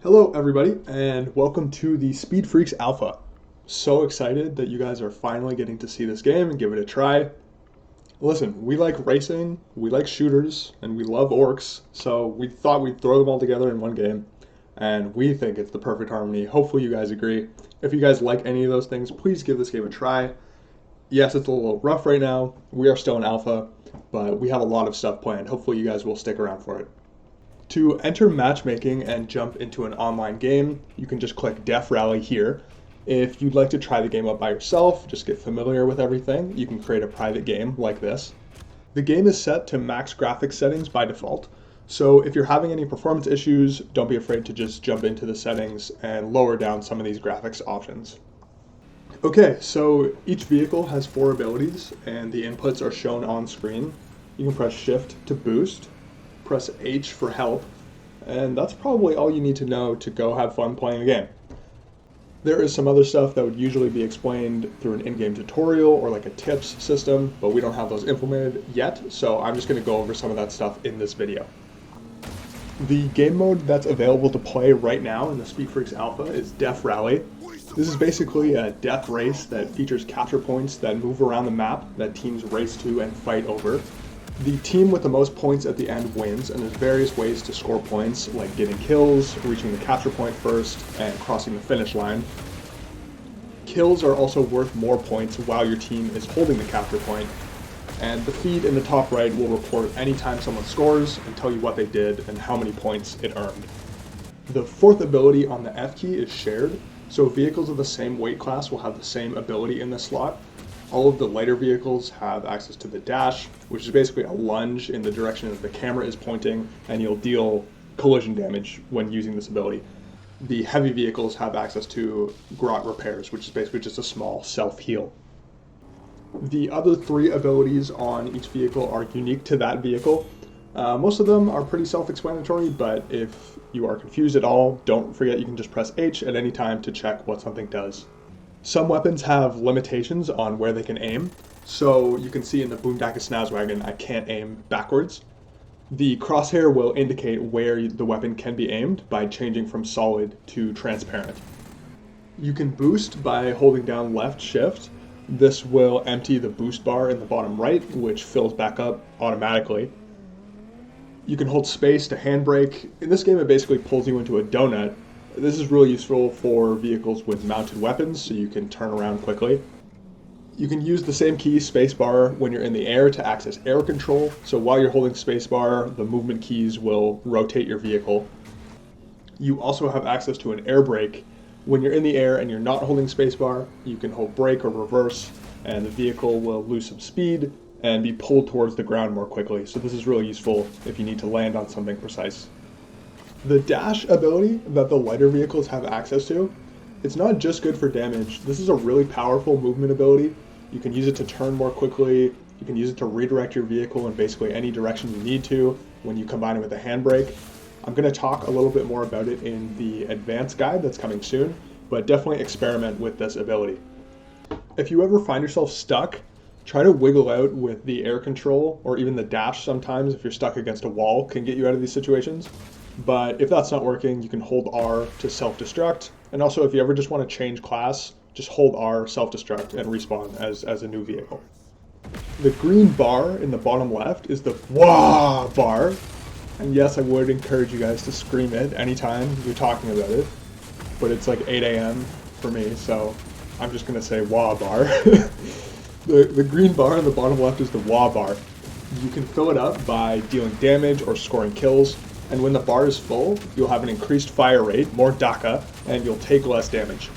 Hello everybody and welcome to the Speed Freaks Alpha. So excited that you guys are finally getting to see this game and give it a try. Listen, we like racing, we like shooters, and we love orcs, so we thought we'd throw them all together in one game, and we think it's the perfect harmony. Hopefully you guys agree. If you guys like any of those things, please give this game a try. Yes, it's a little rough right now. We are still in alpha, but we have a lot of stuff planned. Hopefully you guys will stick around for it. To enter matchmaking and jump into an online game, you can just click Def Rally here. If you'd like to try the game out by yourself, just get familiar with everything, you can create a private game like this. The game is set to max graphics settings by default, so if you're having any performance issues, don't be afraid to just jump into the settings and lower down some of these graphics options. Okay, so each vehicle has 4 abilities, and the inputs are shown on screen. You can press Shift to boost, press H for help, and that's probably all you need to know to go have fun playing the game. There is some other stuff that would usually be explained through an in-game tutorial or like a tips system, but we don't have those implemented yet, so I'm just going to go over some of that stuff in this video. The game mode that's available to play right now in the Speed Freaks Alpha is Def Rally. This is basically a death race that features capture points that move around the map that teams race to and fight over. The team with the most points at the end wins, and there's various ways to score points, like getting kills, reaching the capture point first, and crossing the finish line. Kills are also worth more points while your team is holding the capture point, and the feed in the top right will report anytime someone scores and tell you what they did and how many points it earned. The 4th ability on the F key is shared, so vehicles of the same weight class will have the same ability in this slot. All of the lighter vehicles have access to the dash, which is basically a lunge in the direction that the camera is pointing, and you'll deal collision damage when using this ability. The heavy vehicles have access to grot repairs, which is basically just a small self-heal. The other 3 abilities on each vehicle are unique to that vehicle. Most of them are pretty self-explanatory, but if you are confused at all, don't forget you can just press H at any time to check what something does. Some weapons have limitations on where they can aim, so you can see in the Boondaka Snazwagon I can't aim backwards. The crosshair will indicate where the weapon can be aimed by changing from solid to transparent. You can boost by holding down left shift. This will empty the boost bar in the bottom right, which fills back up automatically. You can hold space to handbrake. In this game it basically pulls you into a donut. This is really useful for vehicles with mounted weapons, so you can turn around quickly. You can use the same key, spacebar, when you're in the air to access air control, so while you're holding spacebar, the movement keys will rotate your vehicle. You also have access to an air brake. When you're in the air and you're not holding spacebar, you can hold brake or reverse, and the vehicle will lose some speed and be pulled towards the ground more quickly, so this is really useful if you need to land on something precise. The dash ability that the lighter vehicles have access to, it's not just good for damage. This is a really powerful movement ability. You can use it to turn more quickly, you can use it to redirect your vehicle in basically any direction you need to when you combine it with a handbrake. I'm going to talk a little bit more about it in the advanced guide that's coming soon, but definitely experiment with this ability. If you ever find yourself stuck, try to wiggle out with the air control, or even the dash sometimes if you're stuck against a wall can get you out of these situations. But if that's not working, you can hold R to self-destruct. And also, if you ever just want to change class, just hold R, self-destruct, and respawn as a new vehicle. The green bar in the bottom left is the WAH bar. And yes, I would encourage you guys to scream it anytime you're talking about it. But it's like 8 a.m. for me, so I'm just going to say WAH bar. The green bar in the bottom left is the WAH bar. You can fill it up by dealing damage or scoring kills. And when the bar is full, you'll have an increased fire rate, more DACA, and you'll take less damage.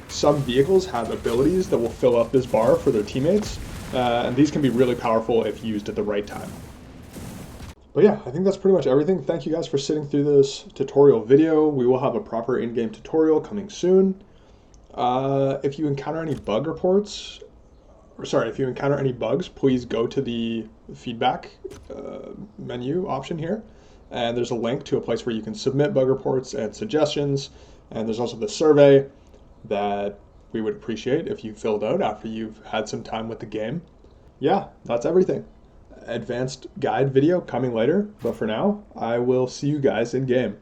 Some vehicles have abilities that will fill up this bar for their teammates, and these can be really powerful if used at the right time. But yeah, I think that's pretty much everything. Thank you guys for sitting through this tutorial video. We will have a proper in-game tutorial coming soon. If you encounter any bug reports, if you encounter any bugs, please go to the feedback menu option here. And there's a link to a place where you can submit bug reports and suggestions. And there's also the survey that we would appreciate if you filled out after you've had some time with the game. Yeah, that's everything. Advanced guide video coming later, but for now, I will see you guys in game.